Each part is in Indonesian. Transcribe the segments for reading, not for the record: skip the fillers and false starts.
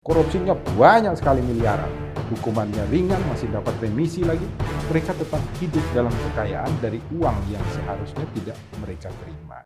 Korupsinya banyak sekali miliaran. Hukumannya ringan, masih dapat remisi lagi. Mereka tetap hidup dalam kekayaan dari uang yang seharusnya tidak mereka terima.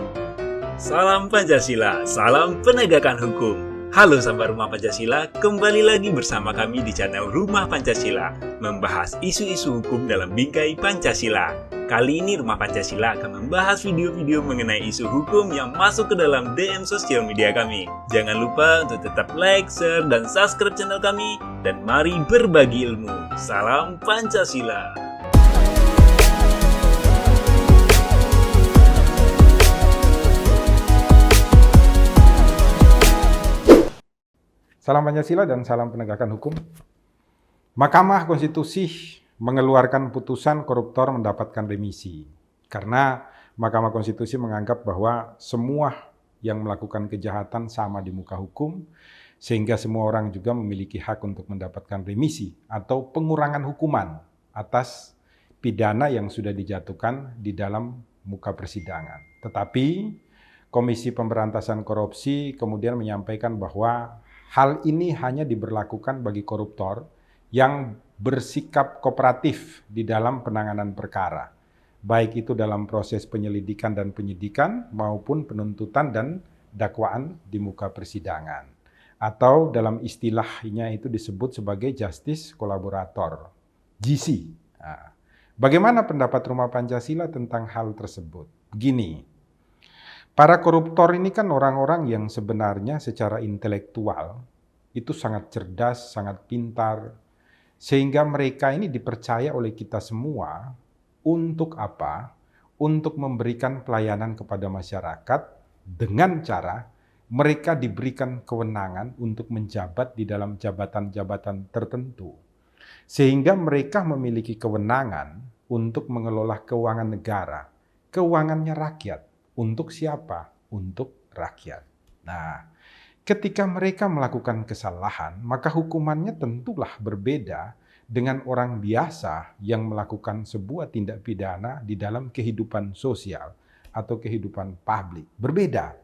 Salam Pancasila, salam penegakan hukum. Halo sahabat Rumah Pancasila, kembali lagi bersama kami di channel Rumah Pancasila, membahas isu-isu hukum dalam bingkai Pancasila. Kali ini Rumah Pancasila akan membahas video-video mengenai isu hukum yang masuk ke dalam DM sosial media kami. Jangan lupa untuk tetap like, share, dan subscribe channel kami, dan mari berbagi ilmu. Salam Pancasila. Salam Pancasila dan salam penegakan hukum. Mahkamah Konstitusi mengeluarkan putusan koruptor mendapatkan remisi. Karena Mahkamah Konstitusi menganggap bahwa semua yang melakukan kejahatan sama di muka hukum, sehingga semua orang juga memiliki hak untuk mendapatkan remisi atau pengurangan hukuman atas pidana yang sudah dijatuhkan di dalam muka persidangan. Tetapi Komisi Pemberantasan Korupsi kemudian menyampaikan bahwa hal ini hanya diberlakukan bagi koruptor yang bersikap kooperatif di dalam penanganan perkara, baik itu dalam proses penyelidikan dan penyidikan maupun penuntutan dan dakwaan di muka persidangan. Atau dalam istilahnya itu disebut sebagai justice collaborator, JC. Nah, bagaimana pendapat Rumah Pancasila tentang hal tersebut? Begini. Para koruptor ini kan orang-orang yang sebenarnya secara intelektual itu sangat cerdas, sangat pintar, sehingga mereka ini dipercaya oleh kita semua untuk apa? Untuk memberikan pelayanan kepada masyarakat dengan cara mereka diberikan kewenangan untuk menjabat di dalam jabatan-jabatan tertentu. Sehingga mereka memiliki kewenangan untuk mengelola keuangan negara, keuangannya rakyat. Untuk siapa? Untuk rakyat. Nah, ketika mereka melakukan kesalahan, maka hukumannya tentulah berbeda dengan orang biasa yang melakukan sebuah tindak pidana di dalam kehidupan sosial atau kehidupan publik. Berbeda.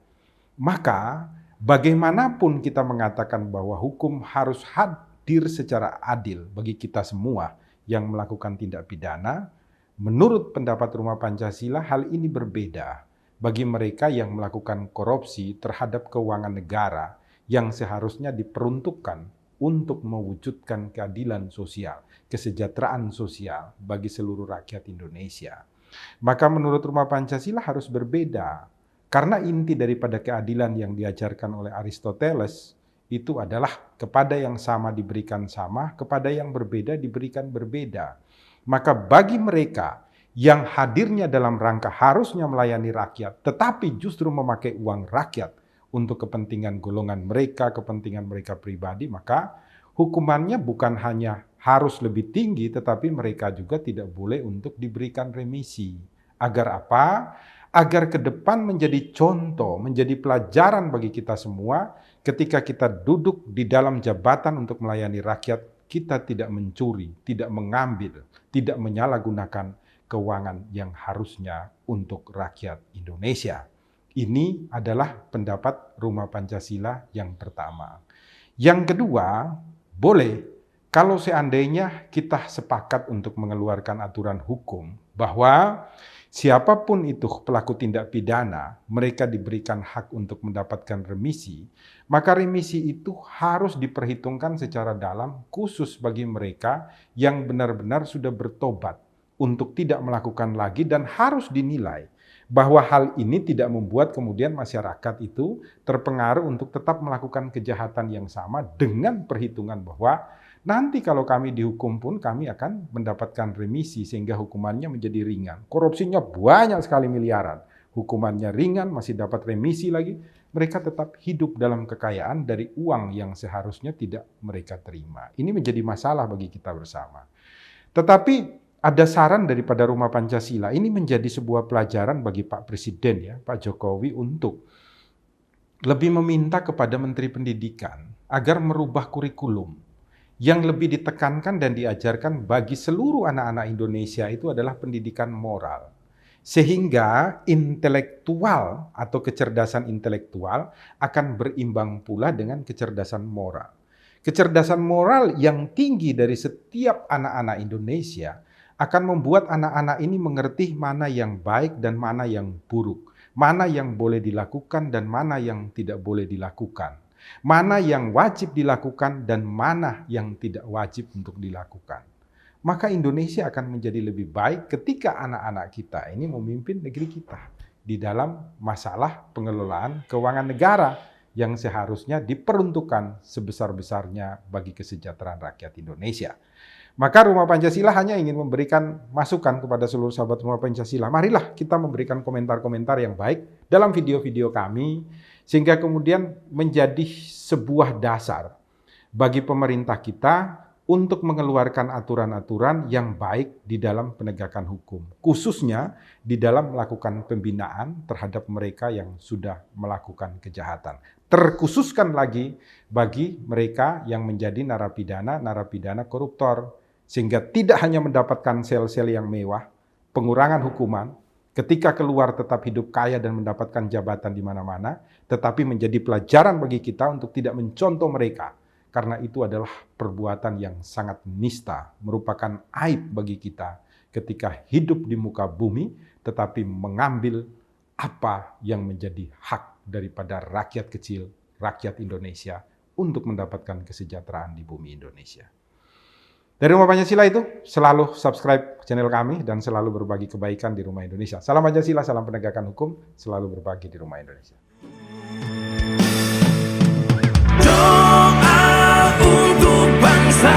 Maka, bagaimanapun kita mengatakan bahwa hukum harus hadir secara adil bagi kita semua yang melakukan tindak pidana, menurut pendapat Rumah Pancasila, hal ini berbeda bagi mereka yang melakukan korupsi terhadap keuangan negara yang seharusnya diperuntukkan untuk mewujudkan keadilan sosial, kesejahteraan sosial bagi seluruh rakyat Indonesia. Maka menurut Rumah Pancasila harus berbeda, karena inti daripada keadilan yang diajarkan oleh Aristoteles itu adalah kepada yang sama diberikan sama, kepada yang berbeda diberikan berbeda. Maka bagi mereka yang hadirnya dalam rangka harusnya melayani rakyat, tetapi justru memakai uang rakyat untuk kepentingan golongan mereka, kepentingan mereka pribadi, maka hukumannya bukan hanya harus lebih tinggi, tetapi mereka juga tidak boleh untuk diberikan remisi. Agar apa? Agar ke depan menjadi contoh, menjadi pelajaran bagi kita semua, ketika kita duduk di dalam jabatan untuk melayani rakyat, kita tidak mencuri, tidak mengambil, tidak menyalahgunakan keuangan yang harusnya untuk rakyat Indonesia. Ini adalah pendapat Rumah Pancasila yang pertama. Yang kedua, boleh kalau seandainya kita sepakat untuk mengeluarkan aturan hukum bahwa siapapun itu pelaku tindak pidana, mereka diberikan hak untuk mendapatkan remisi, maka remisi itu harus diperhitungkan secara dalam khusus bagi mereka yang benar-benar sudah bertobat untuk tidak melakukan lagi dan harus dinilai bahwa hal ini tidak membuat kemudian masyarakat itu terpengaruh untuk tetap melakukan kejahatan yang sama dengan perhitungan bahwa nanti kalau kami dihukum pun kami akan mendapatkan remisi sehingga hukumannya menjadi ringan. Korupsinya banyak sekali miliaran, hukumannya ringan, masih dapat remisi lagi. Mereka tetap hidup dalam kekayaan dari uang yang seharusnya tidak mereka terima. Ini menjadi masalah bagi kita bersama. Tetapi ada saran daripada Rumah Pancasila, ini menjadi sebuah pelajaran bagi Pak Presiden, ya, Pak Jokowi, untuk lebih meminta kepada Menteri Pendidikan agar merubah kurikulum yang lebih ditekankan dan diajarkan bagi seluruh anak-anak Indonesia itu adalah pendidikan moral. Sehingga intelektual atau kecerdasan intelektual akan berimbang pula dengan kecerdasan moral. Kecerdasan moral yang tinggi dari setiap anak-anak Indonesia akan membuat anak-anak ini mengerti mana yang baik dan mana yang buruk, mana yang boleh dilakukan dan mana yang tidak boleh dilakukan, mana yang wajib dilakukan dan mana yang tidak wajib untuk dilakukan. Maka Indonesia akan menjadi lebih baik ketika anak-anak kita ini memimpin negeri kita di dalam masalah pengelolaan keuangan negara yang seharusnya diperuntukkan sebesar-besarnya bagi kesejahteraan rakyat Indonesia. Maka Rumah Pancasila hanya ingin memberikan masukan kepada seluruh sahabat Rumah Pancasila. Marilah kita memberikan komentar-komentar yang baik dalam video-video kami, sehingga kemudian menjadi sebuah dasar bagi pemerintah kita untuk mengeluarkan aturan-aturan yang baik di dalam penegakan hukum, khususnya di dalam melakukan pembinaan terhadap mereka yang sudah melakukan kejahatan. Terkhususkan lagi bagi mereka yang menjadi narapidana koruptor, sehingga tidak hanya mendapatkan sel-sel yang mewah, pengurangan hukuman, ketika keluar tetap hidup kaya dan mendapatkan jabatan di mana-mana, tetapi menjadi pelajaran bagi kita untuk tidak mencontoh mereka. Karena itu adalah perbuatan yang sangat nista, merupakan aib bagi kita ketika hidup di muka bumi, tetapi mengambil apa yang menjadi hak daripada rakyat kecil, rakyat Indonesia, untuk mendapatkan kesejahteraan di bumi Indonesia. Dari Rumah Pancasila itu, selalu subscribe channel kami dan selalu berbagi kebaikan di Rumah Indonesia. Salam Pancasila, salam penegakan hukum, selalu berbagi di Rumah Indonesia. Untuk bangsa,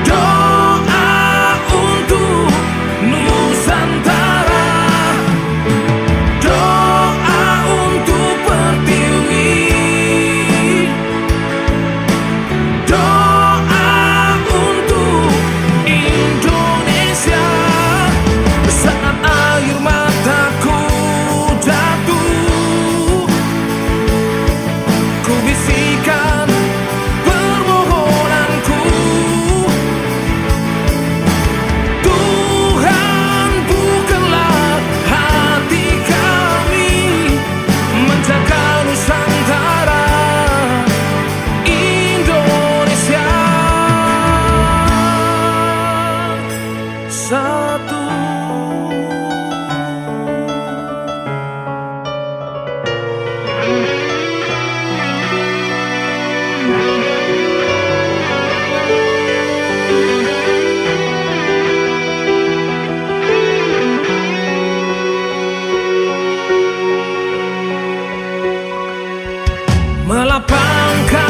doa untuk Nusantara, doa untuk Pertiwi, doa untuk Indonesia. Saat air mataku jatuh, ku bisikan permohonanku, Tuhan bukalah hati kami, menjaga Nusantara, Indonesia satu. Melapangkan